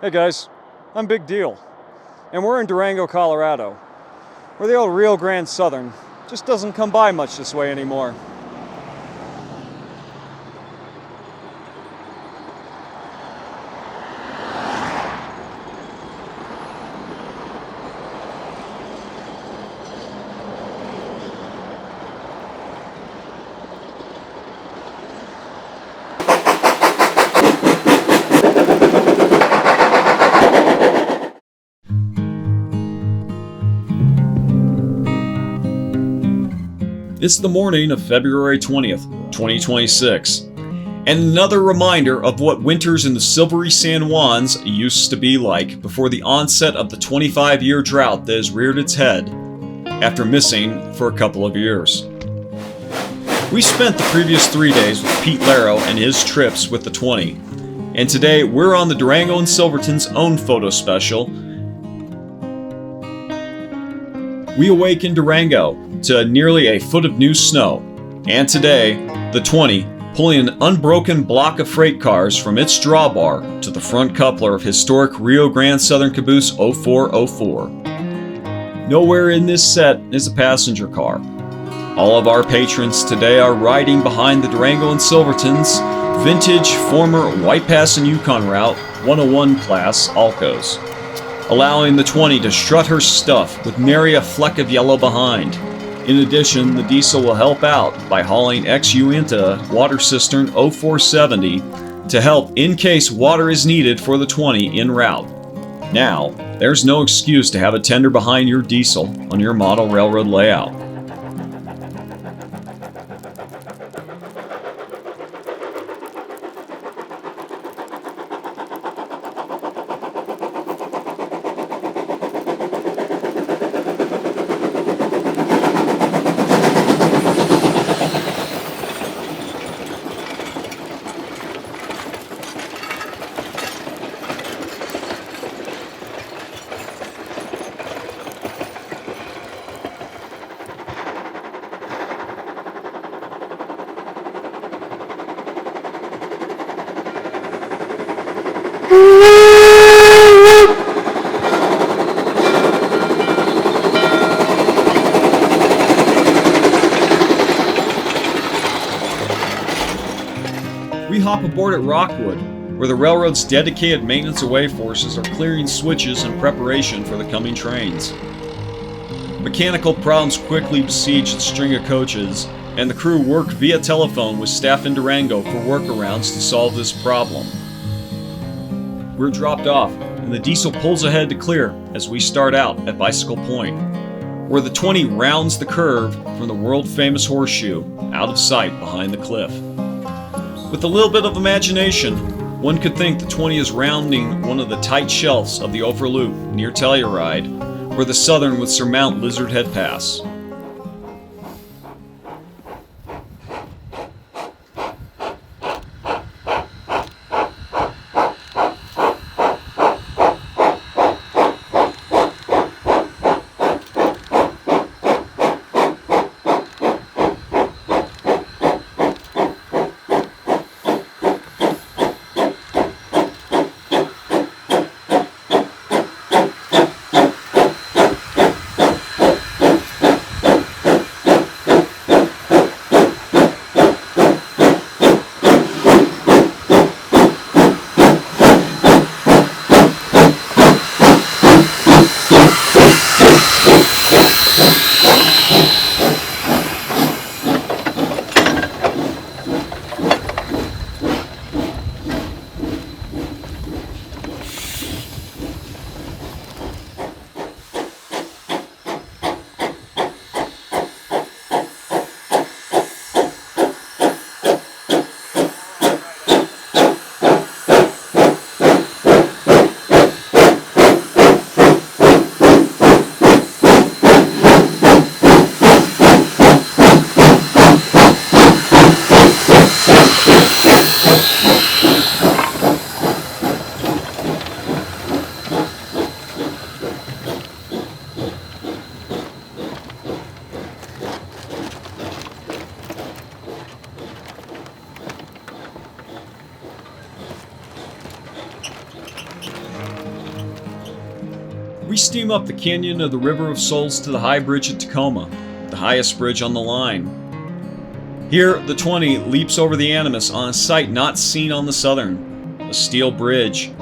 Hey guys, I'm Big Deal, and we're in Durango, Colorado, where the old Rio Grande Southern just doesn't come by much this way anymore. It's the morning of February 20th, 2026, and another reminder of what winters in the silvery San Juans used to be like before the onset of the 25-year drought that has reared its head after missing for a couple of years. We spent the previous 3 days with Pete Laro and his trips with the 20, and today we're on the Durango and Silverton's own photo special. We awake in Durango to nearly a foot of new snow, and today, the 20 pulling an unbroken block of freight cars from its drawbar to the front coupler of historic Rio Grande Southern Caboose 0404. Nowhere in this set is a passenger car. All of our patrons today are riding behind the Durango and Silverton's vintage former White Pass and Yukon Route 101 class ALCOs, allowing the 20 to strut her stuff with nary a fleck of yellow behind. In addition, the diesel will help out by hauling ex-Uinta water cistern 0470 to help in case water is needed for the 20 en route. Now, there's no excuse to have a tender behind your diesel on your model railroad layout. We hop aboard at Rockwood, where the railroad's dedicated maintenance away forces are clearing switches in preparation for the coming trains. Mechanical problems quickly besiege the string of coaches, and the crew work via telephone with staff in Durango for workarounds to solve this problem. We're dropped off, and the diesel pulls ahead to clear as we start out at Bicycle Point, where the 20 rounds the curve from the world-famous Horseshoe, out of sight behind the cliff. With a little bit of imagination, one could think the 20 is rounding one of the tight shelves of the Ophir Loop near Telluride, where the Southern would surmount Lizard Head Pass. We steam up the Canyon of the River of Souls to the High Bridge at Tacoma, the highest bridge on the line. Here, the 20 leaps over the Animas on a sight not seen on the Southern, a steel bridge,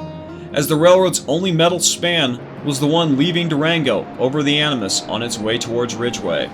as the railroad's only metal span was the one leaving Durango over the Animas on its way towards Ridgeway.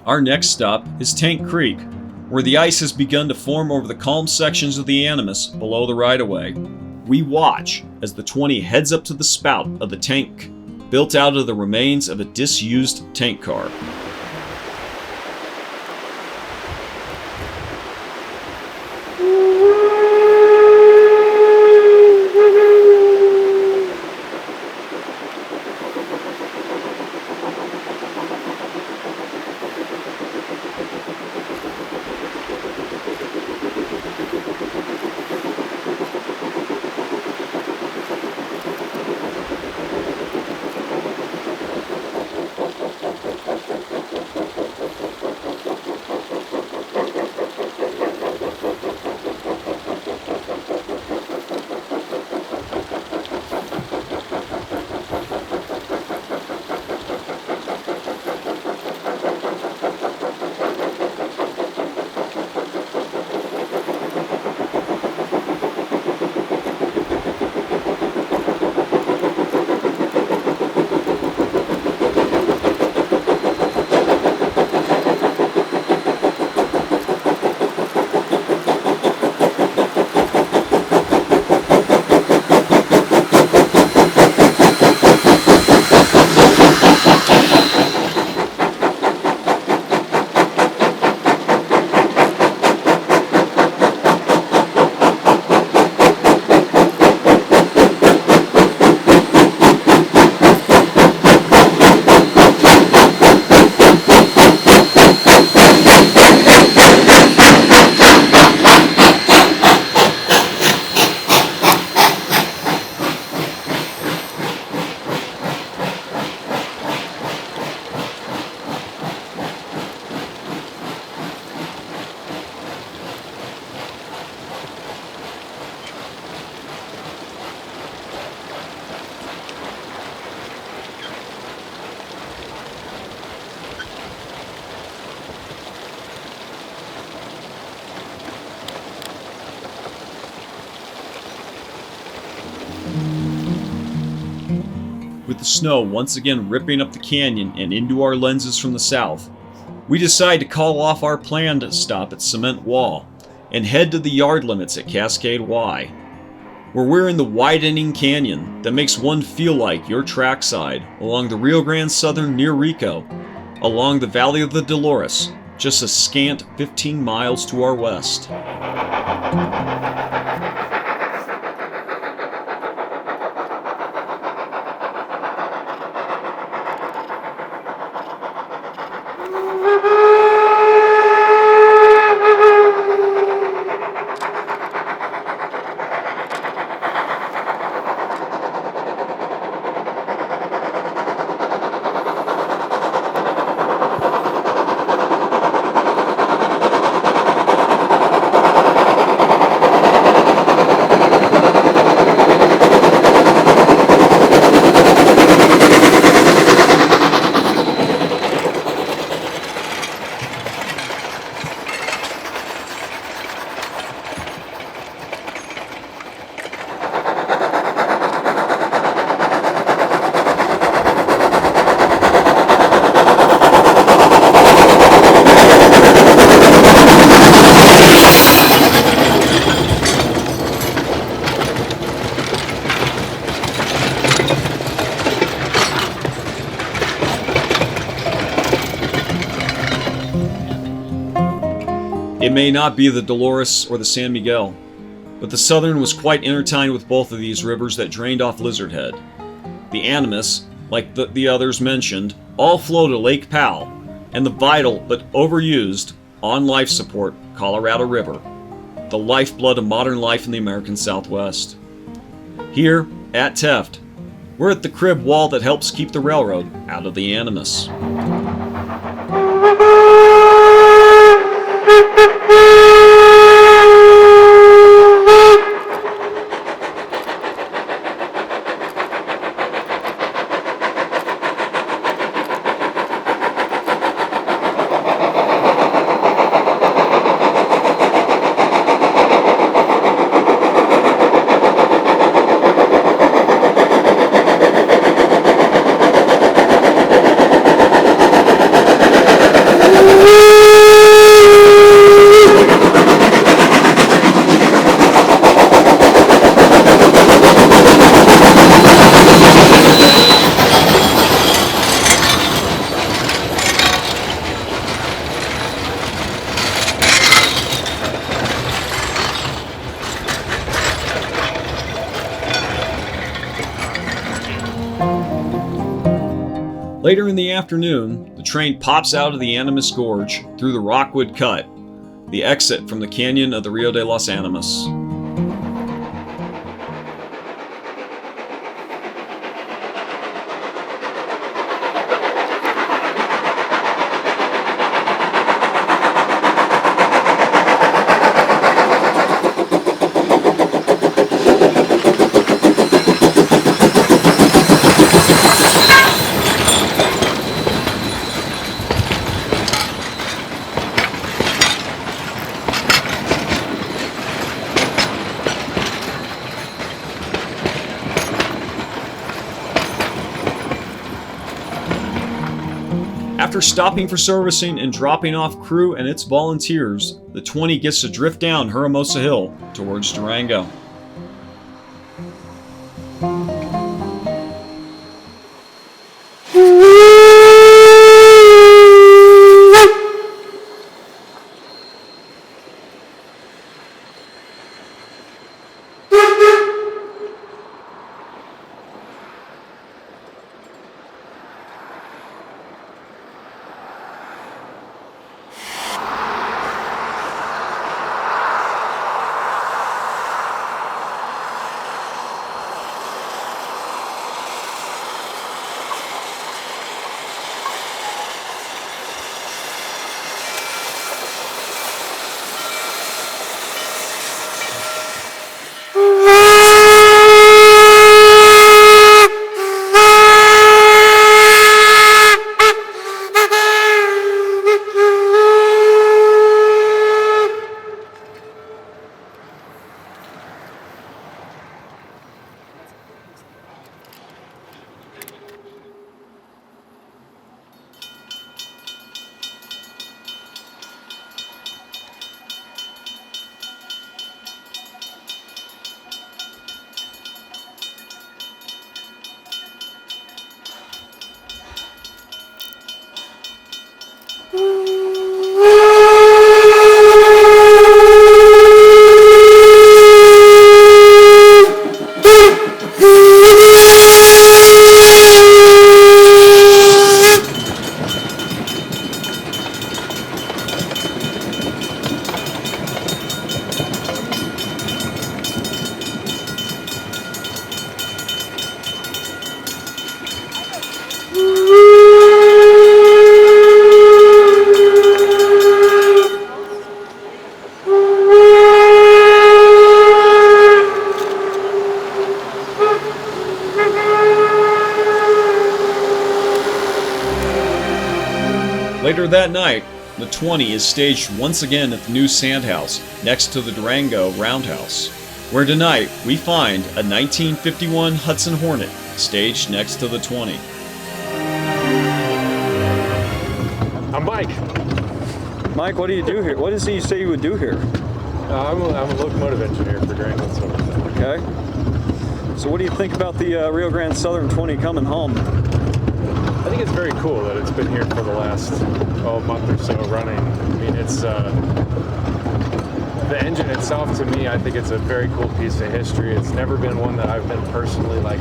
Our next stop is Tank Creek, where the ice has begun to form over the calm sections of the Animas below the right-of-way. We watch as the 20 heads up to the spout of the tank, built out of the remains of a disused tank car. With the snow once again ripping up the canyon and into our lenses from the south, we decide to call off our planned stop at Cement Wall and head to the yard limits at Cascade Y, where we're in the widening canyon that makes one feel like you're trackside along the Rio Grande Southern near Rico, along the Valley of the Dolores, just a scant 15 miles to our west. It may not be the Dolores or the San Miguel, but the Southern was quite intertwined with both of these rivers that drained off Lizard Head. The Animas, like the others mentioned, all flow to Lake Powell and the vital but overused, on life support, Colorado River, the lifeblood of modern life in the American Southwest. Here, at Tefft, we're at the crib wall that helps keep the railroad out of the Animas. Later in the afternoon, the train pops out of the Animas Gorge through the Rockwood Cut, the exit from the canyon of the Rio de los Animas. After stopping for servicing and dropping off crew and its volunteers, the 20 gets to drift down Hermosa Hill towards Durango. Later that night, the 20 is staged once again at the new Sandhouse, next to the Durango Roundhouse, where tonight we find a 1951 Hudson Hornet staged next to the 20. I'm Mike. Mike, what do you do here? What does he say you would do here? I'm a locomotive engineer for Durango and Silverton. Okay. So what do you think about the Rio Grande Southern 20 coming home? I think it's very cool that it's been here for the last month or so running. I mean, it's the engine itself, to me, I think it's a very cool piece of history. It's never been one that I've been personally like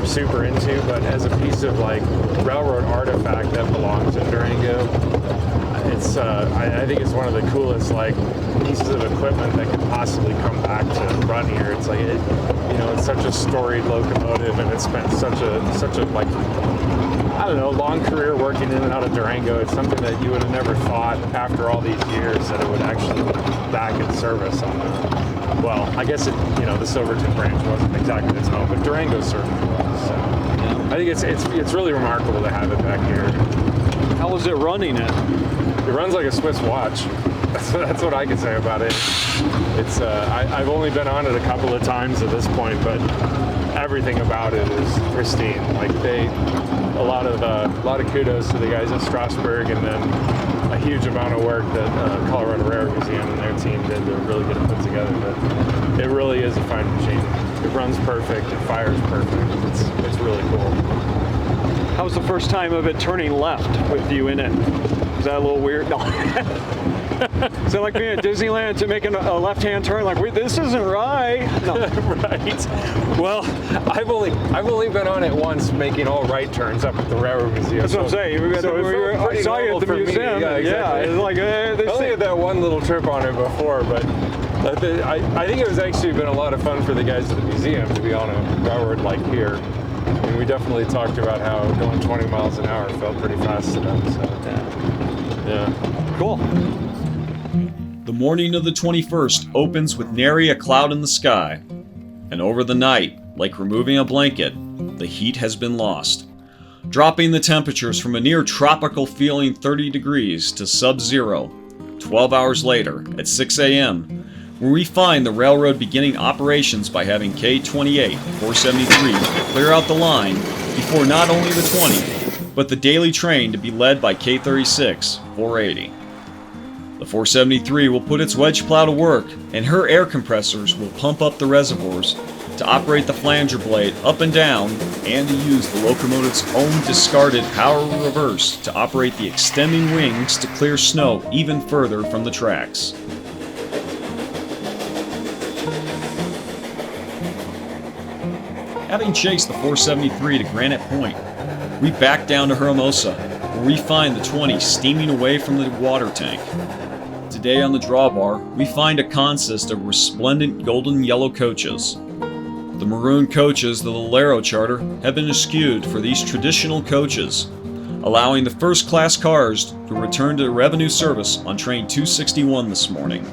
super into, but as a piece of like railroad artifact that belongs in Durango, it's I think it's one of the coolest like pieces of equipment that could possibly come back to run here. It's like it's such a storied locomotive, and it's spent such a like, I don't know, long career working in and out of Durango. It's something that you would have never thought after all these years that it would actually be back in service on the, well, I guess the Silverton branch wasn't exactly its home, but Durango certainly was. So I think it's really remarkable to have it back here. How was it running it? It runs like a Swiss watch. That's what I can say about it. It's I've only been on it a couple of times at this point, but everything about it is pristine. Like a lot of kudos to the guys at Strasbourg, and then a huge amount of work that Colorado Railroad Museum and their team did to really get it put together. But it really is a fine machine. It runs perfect. It fires perfect. It's really cool. How was the first time of it turning left with you in it? Is that a little weird? No. Is that like being at Disneyland to making a left-hand turn? Like, wait, this isn't right. No. Right. Well, I've only been on it once, making all right turns up at the Railroad Museum. That's what I'm saying. I saw you at the museum. Yeah, exactly. Yeah, it's like I only had that one little trip on it before, but I think it was actually been a lot of fun for the guys at the museum to be on a railroad like here. I mean, we definitely talked about how going 20 miles an hour felt pretty fast to them. So yeah. Cool. The morning of the 21st opens with nary a cloud in the sky, and over the night, like removing a blanket, the heat has been lost, dropping the temperatures from a near tropical feeling 30 degrees to sub-zero. 12 hours later, at 6 a.m., where we find the railroad beginning operations by having K-28 473 clear out the line before not only the 20, but the daily train to be led by K-36 480. The 473 will put its wedge plow to work, and her air compressors will pump up the reservoirs to operate the flanger blade up and down, and to use the locomotive's own discarded power reverse to operate the extending wings to clear snow even further from the tracks. Having chased the 473 to Granite Point, we back down to Hermosa, where we find the 20 steaming away from the water tank. Today on the drawbar, we find a consist of resplendent golden yellow coaches. The maroon coaches of the Lero charter have been eschewed for these traditional coaches, allowing the first-class cars to return to revenue service on train 261 this morning.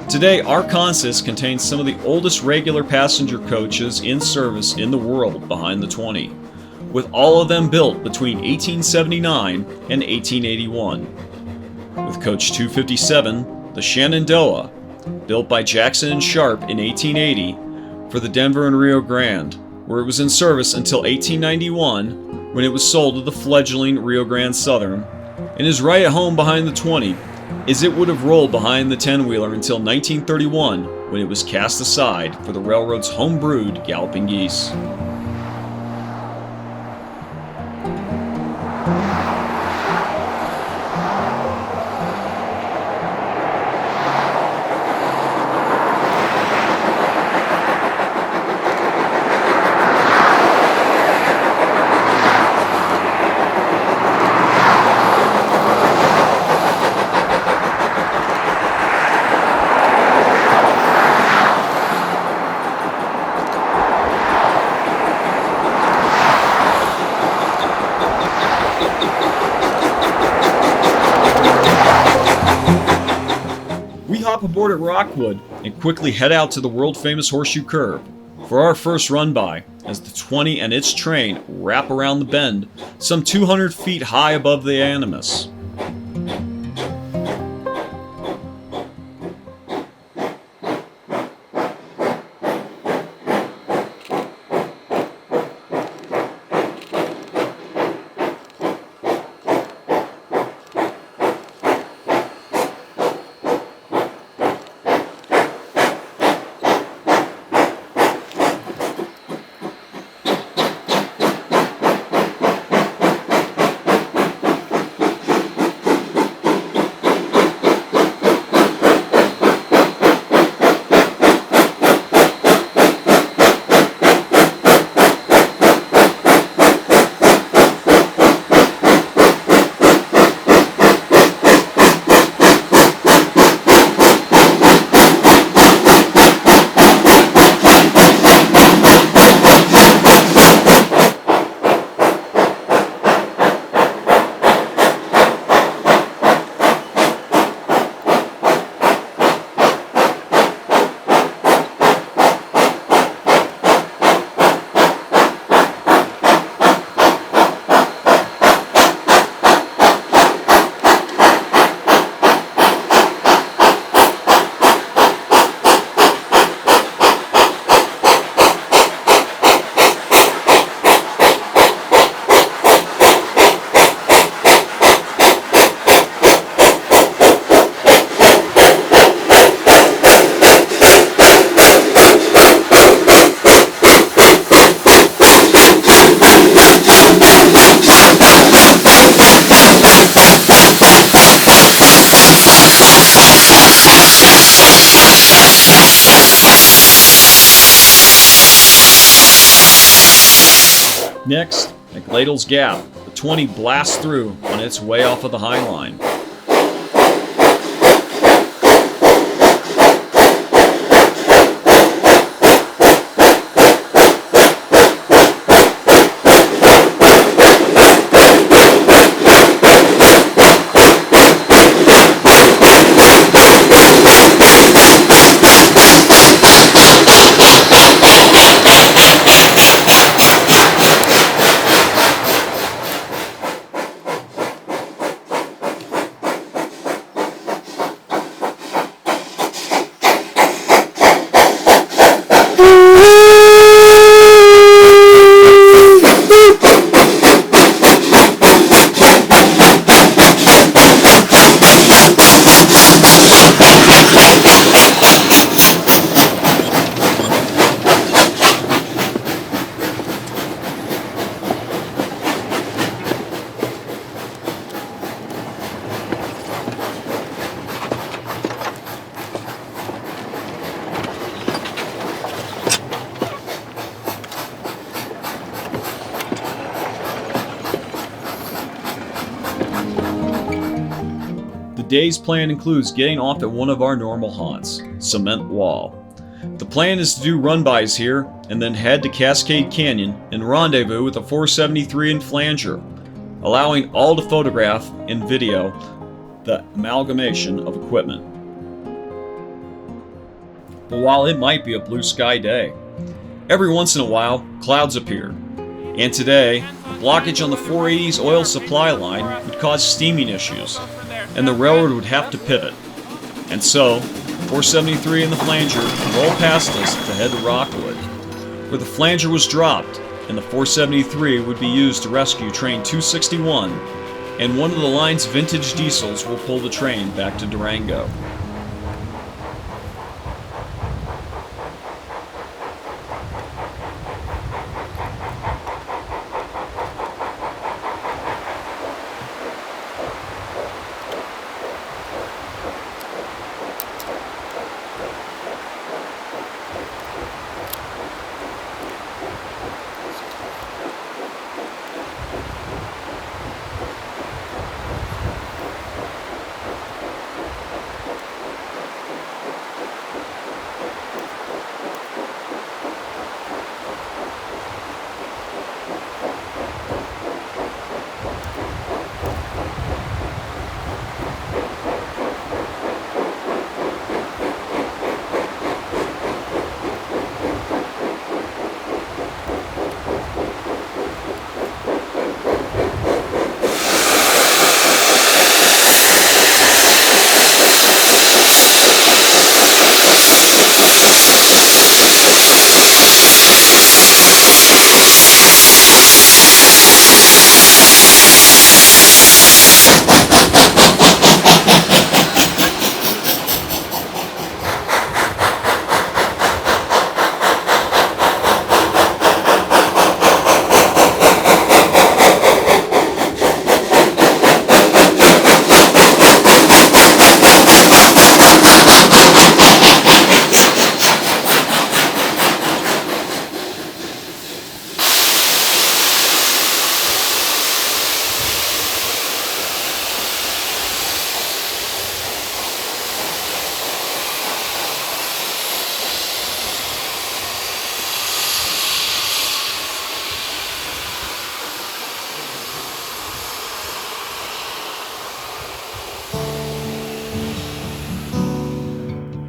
Today, our consist contains some of the oldest regular passenger coaches in service in the world behind the 20, with all of them built between 1879 and 1881. With coach 257, the Shenandoah, built by Jackson and Sharp in 1880 for the Denver and Rio Grande, where it was in service until 1891 when it was sold to the fledgling Rio Grande Southern, and is right at home behind the 20, as it would have rolled behind the 10-wheeler until 1931 when it was cast aside for the railroad's home-brewed Galloping Geese. Hop aboard at Rockwood and quickly head out to the world-famous Horseshoe Curve for our first run-by as the 20 and its train wrap around the bend some 200 feet high above the Animus. Next, at Gladle's Gap, the 20 blasts through on its way off of the High Line. The day's plan includes getting off at one of our normal haunts, Cement Wall. The plan is to do run-bys here and then head to Cascade Canyon and rendezvous with the 473 and flanger, allowing all to photograph and video the amalgamation of equipment. But while it might be a blue sky day, every once in a while clouds appear, and today the blockage on the 480's oil supply line would cause steaming issues, and the railroad would have to pivot. And so, 473 and the flanger roll past us to head to Rockwood, where the flanger was dropped, and the 473 would be used to rescue train 261, and one of the line's vintage diesels will pull the train back to Durango.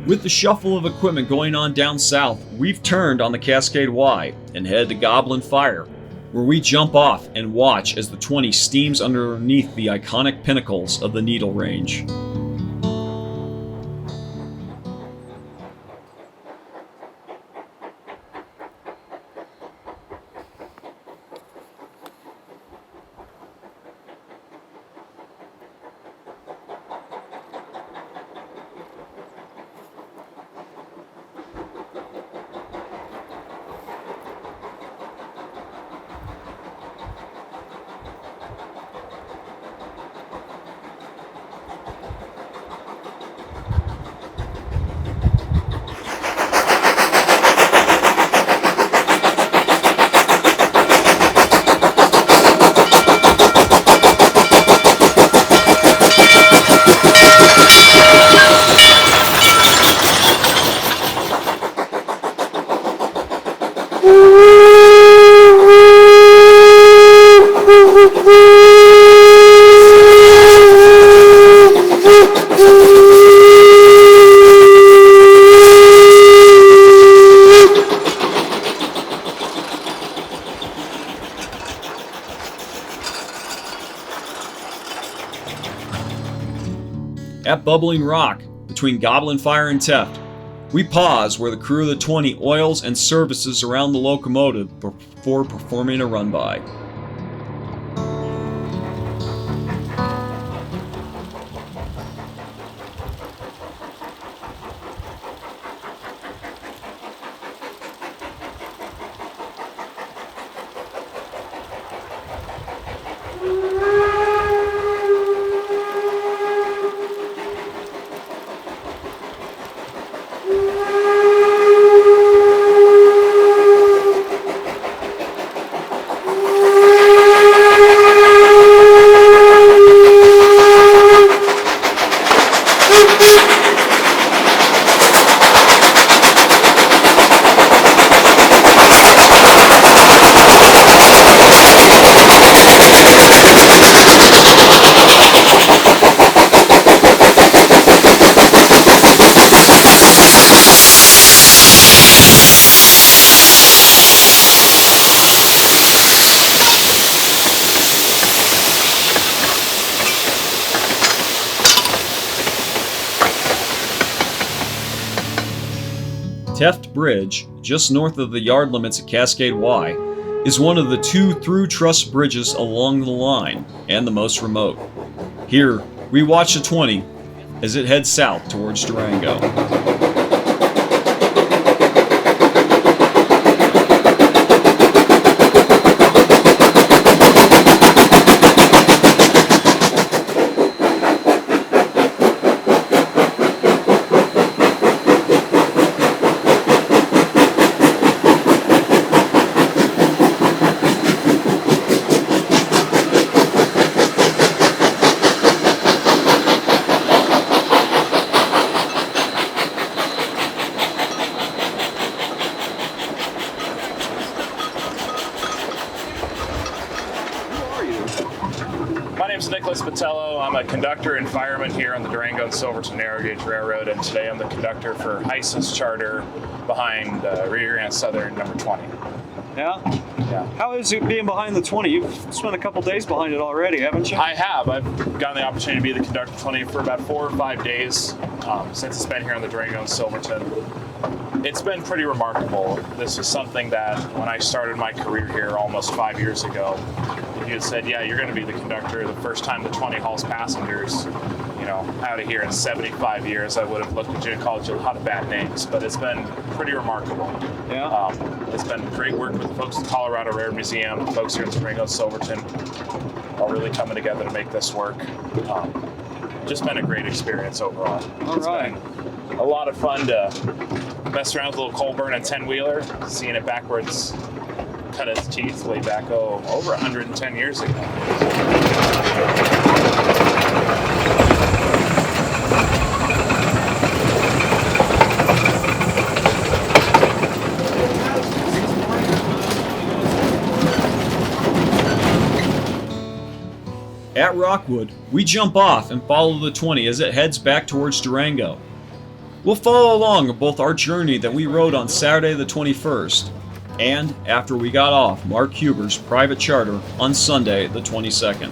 With the shuffle of equipment going on down south, we've turned on the Cascade Y and head to Goblin Fire, where we jump off and watch as the 20 steams underneath the iconic pinnacles of the Needle Range. At Bubbling Rock, between Goblin Fire and Tefft, we pause where the crew of the 20 oils and services around the locomotive before performing a run-by. Tefft Bridge, just north of the yard limits at Cascade Y, is one of the 2 through truss bridges along the line, and the most remote. Here, we watch the 20 as it heads south towards Durango. I'm a conductor and fireman here on the Durango and Silverton Narrow Gauge Railroad, and today I'm the conductor for Hyce's charter behind Rio Grande Southern number 20. Yeah? Yeah. How is it being behind the 20? You've spent a couple days behind it already, haven't you? I have. I've gotten the opportunity to be the conductor 20 for about 4 or 5 days since it's been here on the Durango and Silverton. It's been pretty remarkable. This is something that when I started my career here almost 5 years ago, if you had said, yeah, you're going to be the conductor the first time the 20 hauls passengers, out of here in 75 years, I would have looked at you and called you a lot of bad names, but it's been pretty remarkable. Yeah. It's been great work with the folks at the Colorado Rare Museum, the folks here in Durango and Silverton, all really coming together to make this work. Just been a great experience overall. All right. Been a lot of fun to mess around with a little coal burning 10-wheeler, seeing it backwards cut its teeth way back over 110 years ago. At Rockwood, we jump off and follow the 20 as it heads back towards Durango. We'll follow along both our journey that we rode on Saturday the 21st, and after we got off Mark Huber's private charter on Sunday the 22nd.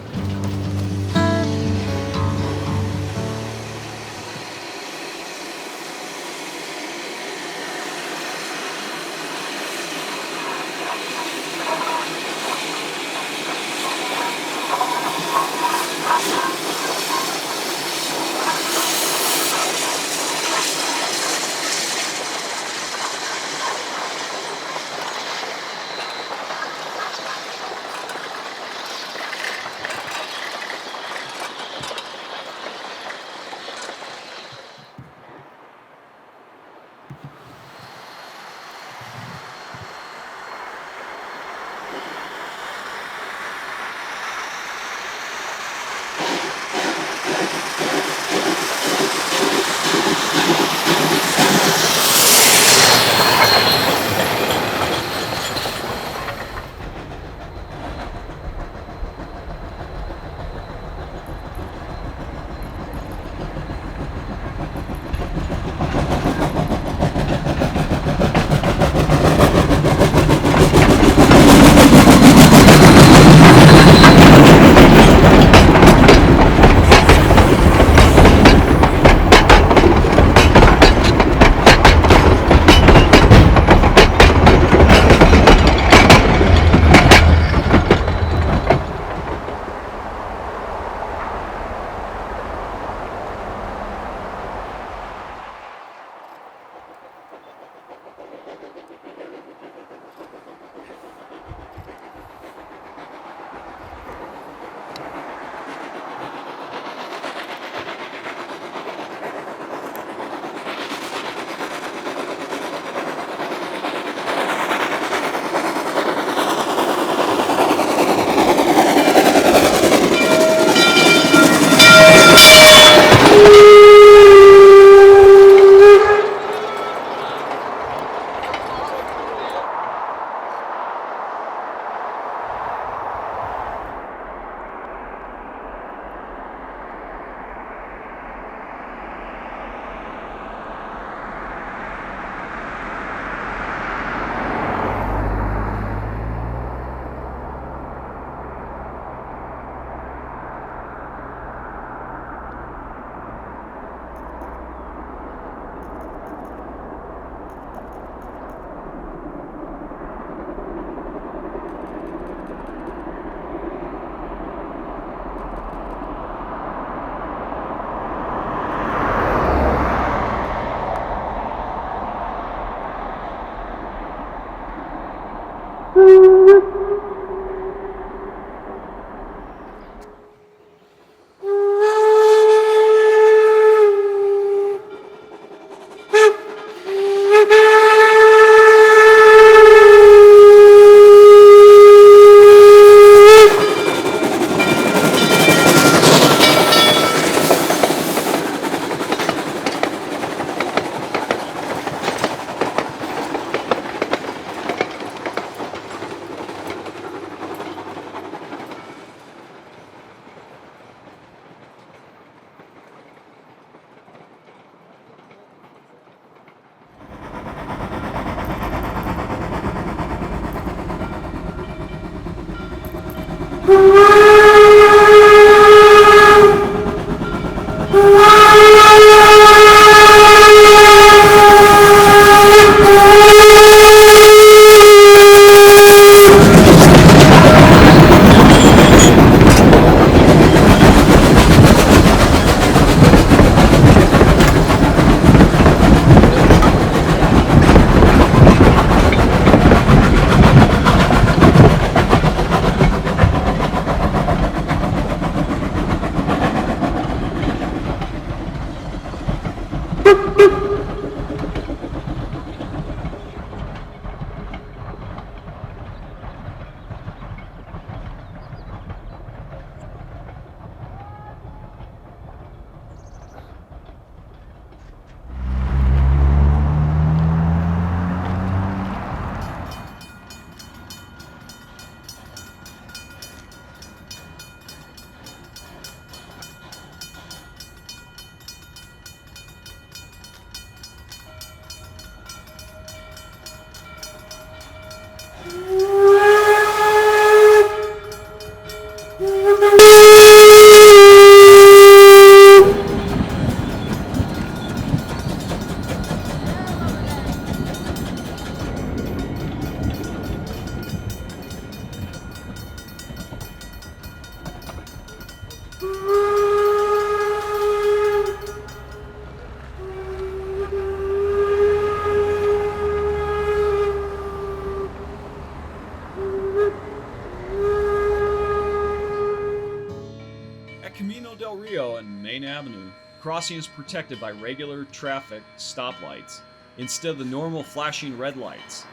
Crossing is protected by regular traffic stoplights instead of the normal flashing red lights.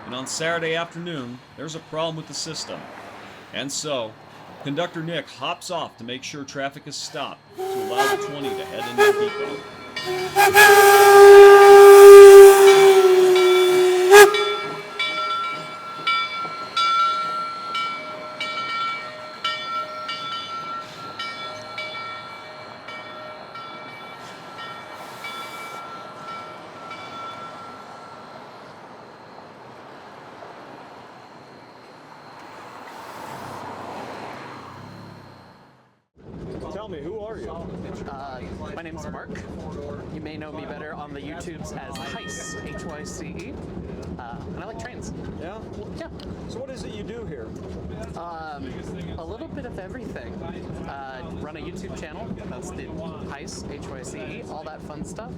And on Saturday afternoon, there's a problem with the system. And so, Conductor Nick hops off to make sure traffic is stopped to allow the 20 to head into the depot. Tell me, who are you? My name is Mark. You may know me better on the YouTubes as Hyce, H-Y-C-E. And I like trains. Yeah? Yeah. So what is it you do here? A little bit of everything. Run a YouTube channel. That's the Hyce, H-Y-C-E, all that fun stuff.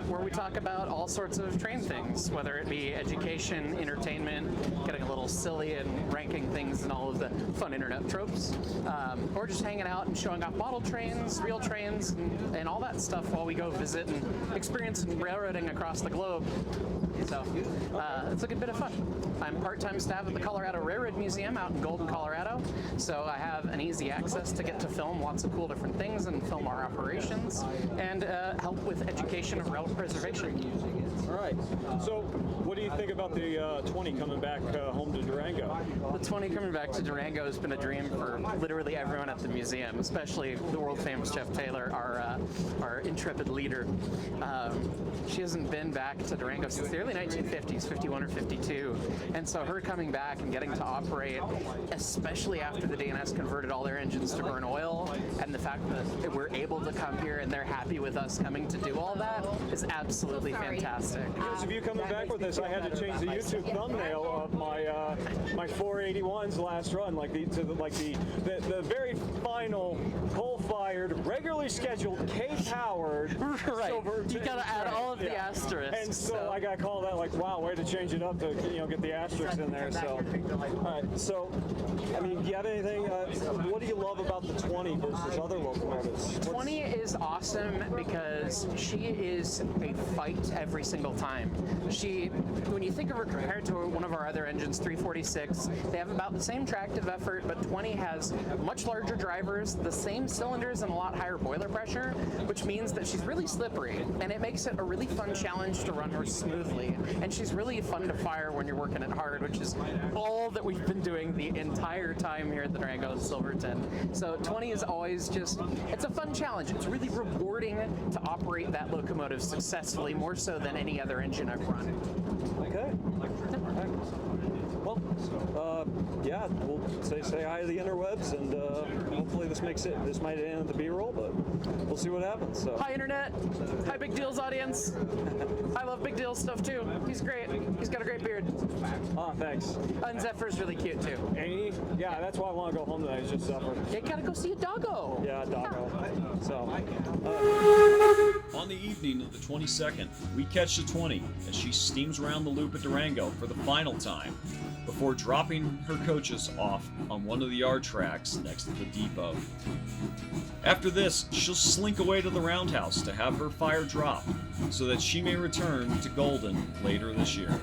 Where we talk about all sorts of train things, whether it be education, entertainment, getting a little silly and ranking things and all of the fun internet tropes, or just hanging out and showing off model trains, real trains, and all that stuff while we go visit and experience railroading across the globe. So it's a good bit of fun. I'm part-time staff at the Colorado Railroad Museum out in Golden, Colorado, so I have an easy access to get to film lots of cool different things and film our operations and help with education of rail preservation. All right. So what do you think about the 20 coming back home to Durango? The 20 coming back to Durango has been a dream for literally everyone at the museum, especially the world-famous Jeff Taylor, our intrepid leader. She hasn't been back to Durango since the early 1950s, 51 or 52, and so her coming back and getting to operate, especially after the D&S converted all their engines to burn oil, and the fact that we're able to come here and they're happy with us coming to do all that is absolutely fantastic. Because of you coming back with this, I had to change the YouTube thumbnail of my my 481's last run, the very final coal-fired, regularly scheduled, K-powered. Right. Silverton You gotta add all of the yeah. asterisks. And so I got called out like, wow, way to change it up to get the asterisks in there. So, all right. So, I mean, do you have anything? What do you love about the 20 versus other locomotives? 20 is awesome because she is a fight every single time. When you think of her compared to one of our other engines, 346, they have about the same tractive effort, but 20 has much larger drivers, the same cylinders, and a lot higher boiler pressure, which means that she's really slippery, and it makes it a really fun challenge to run her smoothly. And she's really fun to fire when you're working it hard, which is all that we've been doing the entire time here at the Durango and Silverton. So 20 is always it's a fun challenge. It's really rewarding to operate that locomotive successfully, more so than any other engine I've run. Okay. Well, yeah, we'll say hi to the interwebs, and hopefully this might end the B-roll, but we'll see what happens. So. Hi, Internet. Hi, Big Deals audience. I love Big Deals stuff, too. He's great. He's got a great beard. Oh, thanks. And Zephyr's really cute, too. Amy? Yeah, that's why I want to go home tonight, is just Zephyr. You gotta go see a doggo. Yeah, doggo. So. On the evening of the 22nd, we catch the 20 as she steams around the loop at Durango for the final time before dropping her coaches off on one of the yard tracks next to the depot. After this, she'll slink away to the roundhouse to have her fire drop so that she may return to Golden later this year.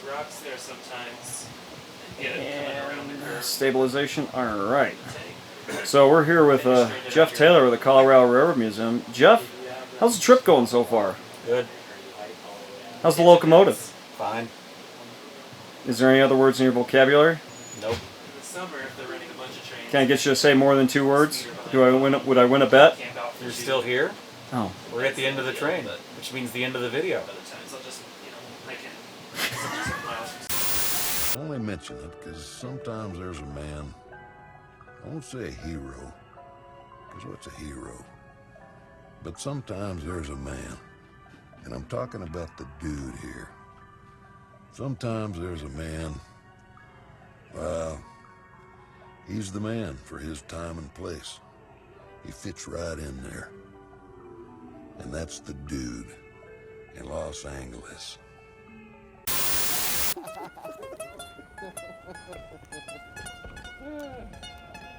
Rocks there sometimes. Get it coming around the curve. Stabilization. All right. So we're here with Jeff Taylor of the Colorado Railroad Museum. Jeff, how's the trip going so far? Good. How's the locomotive? Fine. Is there any other words in your vocabulary? Nope. In the summer, if they're running a bunch of trains. Can I get you to say more than 2 words? Would I win a bet? You're still here? Oh. We're at the end of the train, which means the end of the video. I only mention it because sometimes there's a man, I won't say a hero, because what's a hero? But sometimes there's a man, and I'm talking about the dude here. Sometimes there's a man, well, he's the man for his time and place. He fits right in there. And that's the dude in Los Angeles.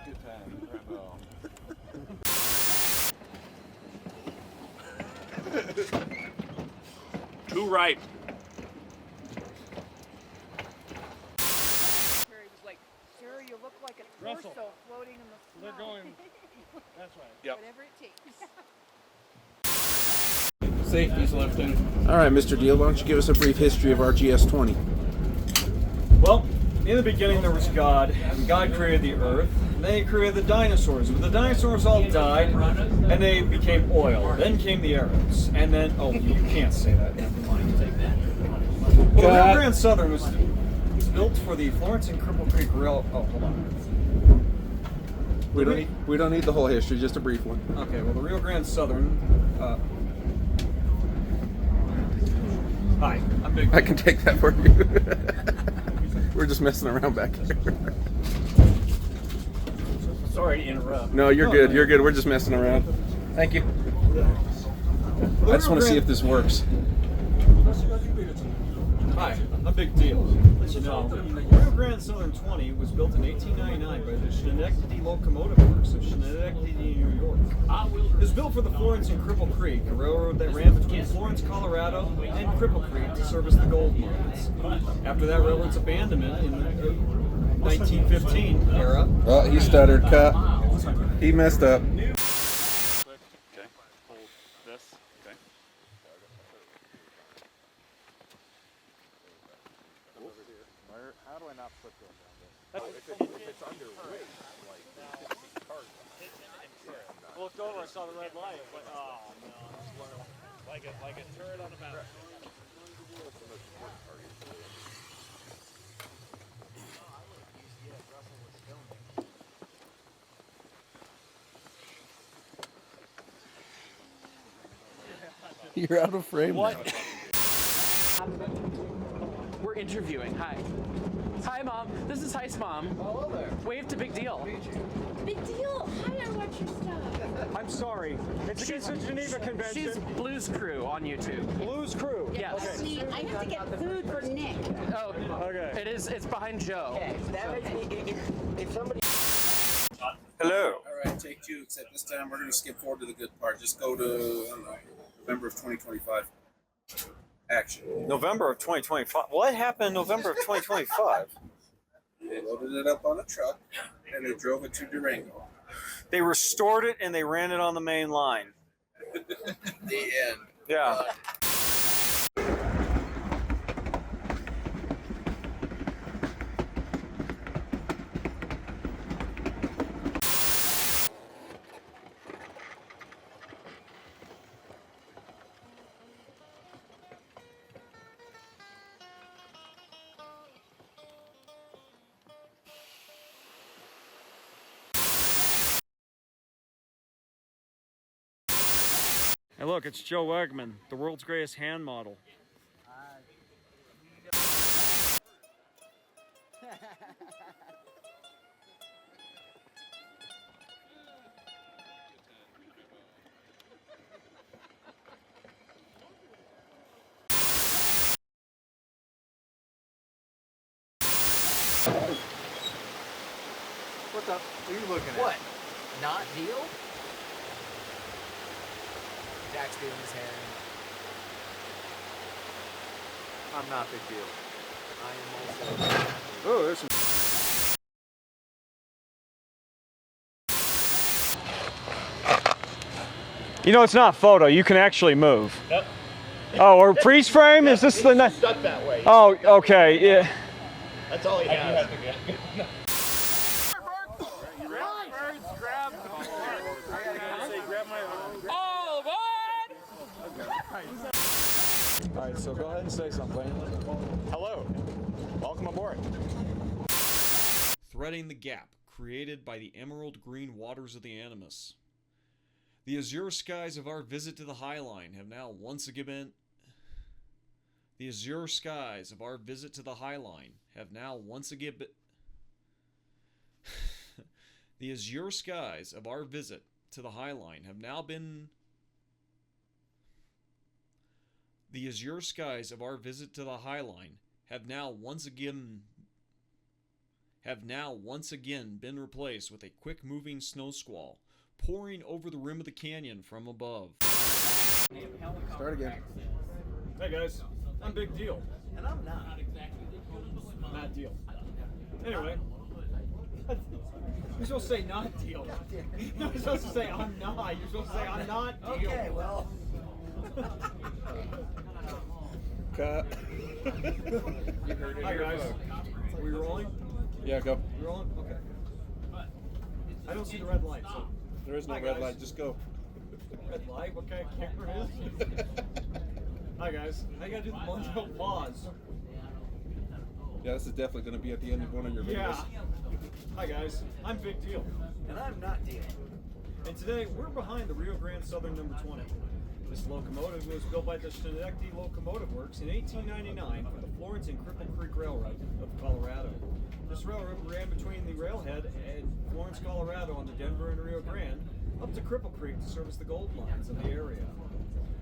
Good time, Rambo. Too right. Where he was like, "Sir, you look like a torso floating in the snow." They're going. That's right. Yep. Whatever it takes. Safety's lifting. All right, Mr. Deal, why don't you give us a brief history of RGS 20? Well, in the beginning there was God, and God created the earth, and then he created the dinosaurs. But the dinosaurs all died, and they became oil. Then came the Arabs, and then, oh, you can't say that, never mind. Well, the Rio Grande Southern was built for the Florence and Cripple Creek Rail, oh, hold on. We don't need the whole history, just a brief one. Okay, well, the Rio Grande Southern, hi, I'm Big. I can take that for you. We're just messing around back here. Sorry to interrupt. No, you're good. You're good. We're just messing around. Thank you. I just want to see if this works. Hi, I'm Big Deal. You know, the Rio Grande Southern 20 was built in 1899 by the Schenectady Locomotive Works of Schenectady, New York. It was built for the Florence and Cripple Creek, a railroad that ran between Florence, Colorado, and Cripple Creek to service the gold mines. After that railroad's abandonment in the 1915 era. Oh, he stuttered. Cut. He messed up. Okay. Hold this. Okay. How do I not flip going down this? If it's underweight, I looked over, I saw the red light. I was like, oh no. Like a turret on a mountain. You're out of frame. What? We're interviewing. Hi. Hi, Mom. This is Hyce, Mom. Hello there. Wave to Big Deal. Big deal. Hi, I watch your stuff. I'm sorry. It's against the Geneva Convention. She's Blues Crew on YouTube. Blues Crew. Yes. Okay. See, I have to get food for Nick. Oh, Okay. it's behind Joe. Okay, that makes me, if somebody... Hello. All right, take 2, except this time we're going to skip forward to the good part. Just go to, I don't know, November of 2025. Action. November of 2025. What happened in November of 2025? They loaded it up on a truck and they drove it to Durango. They restored it and they ran it on the main line. The end. Yeah. Hey look, it's Joe Wegman, the world's greatest hand model. What the? What are you looking at? What? Not deal? Jack's doing his hair. I'm not big deal. I am also. Oh, there's some. You know, it's not photo. You can actually move. Yep. Oh, or freeze frame? Is this the? Stuck that way. Oh, okay. Yeah. That's all he has. All right, so go ahead and say something. Hello. Welcome aboard. Threading the gap created by the emerald green waters of the Animus. The azure skies of our visit to the Highline have now once again been... The azure skies of our visit to the Highline have now once again been... The azure skies of our visit to the Highline have now been... The azure skies of our visit to the Highline have now once again been replaced with a quick-moving snow squall pouring over the rim of the canyon from above. Start again. Hey guys, I'm Big Deal. And I'm not. Not Deal. Anyway. You're supposed to say not deal. You're supposed to say I'm not. You're supposed to say I'm not deal. Okay, well. Cut. Hi guys. Are we rolling? Yeah, go. We rolling? Okay. I don't see the red light, so. There is no Hi, red guys. light. Just go. Red light? What kind of camera is it? Hi guys. I gotta do the Montreal pause. Yeah, this is definitely going to be at the end of one of your videos. Yeah. Hi guys. I'm Big Deal. And I'm not deal. And today we're behind the Rio Grande Southern number 20. This locomotive was built by the Schenectady Locomotive Works in 1899 for the Florence and Cripple Creek Railroad of Colorado. This railroad ran between the railhead and Florence, Colorado on the Denver and Rio Grande up to Cripple Creek to service the gold mines of the area.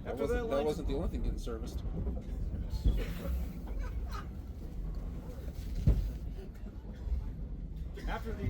That wasn't the only thing getting serviced. After the